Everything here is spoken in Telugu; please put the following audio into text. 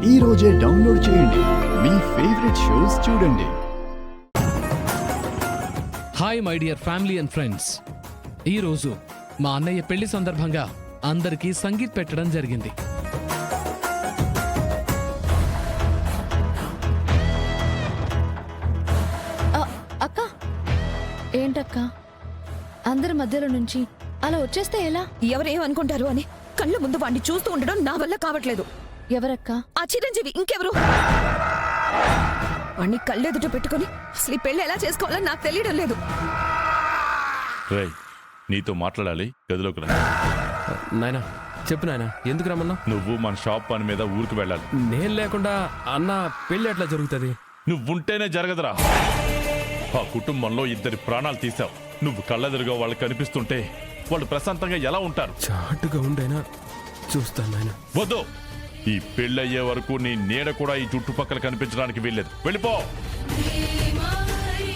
ఈ రోజే డౌన్లోడ్ చేయండి. మీ ఫేవరెట్ షోస్ చూడండి. Hi my dear family and friends, ఈరోజు మా అన్నయ్య పెళ్లి సందర్భంగా అందరికీ సంగీత్ పెట్టడం జరిగింది. అక్క, ఏంటక్క అందరి మధ్యలో నుంచి అలా వచ్చేస్తే ఎలా? ఎవరేమనుకుంటారు అని కళ్ళ ముందు వాడిని చూస్తూ ఉండడం నా వల్ల కావట్లేదు. ఎవరక్క? ఆ చిరంజీవి, ఇంకెవరు? వాణ్ణి కళ్ళెదుట పెట్టుకుని అసలు ఈ పెళ్లి ఎలా చేసుకోవాలో నాకు తెలియడం లేదు. రేయ్, నీతో మాట్లాడాలి, గదిలోకి రా. నాయనా చెప్పు నాయనా, ఎందుకు రమ్మన్నా? నువ్వు మన షాప్ పని మీద ఊరికి వెళ్ళాలి. నేను లేకుండా అన్న పెళ్లి ఎట్లా జరుగుతుంది? నువ్వుంటేనే జరగదురా. ఆ కుటుంబంలో 2 ప్రాణాలు తీసావు. నువ్వు కళ్ళెదురుగా వాళ్ళు కనిపిస్తుంటే వాళ్ళు ప్రశాంతంగా ఎలా ఉంటారు? చాటుగా ఉండైనా చూస్తాను నాయనా. వద్దు, ఈ పెళ్ళయ్యే వరకు నీ నీడ కూడా ఈ చుట్టుపక్కల కనిపించడానికి వీల్లేదు. వెళ్ళిపో.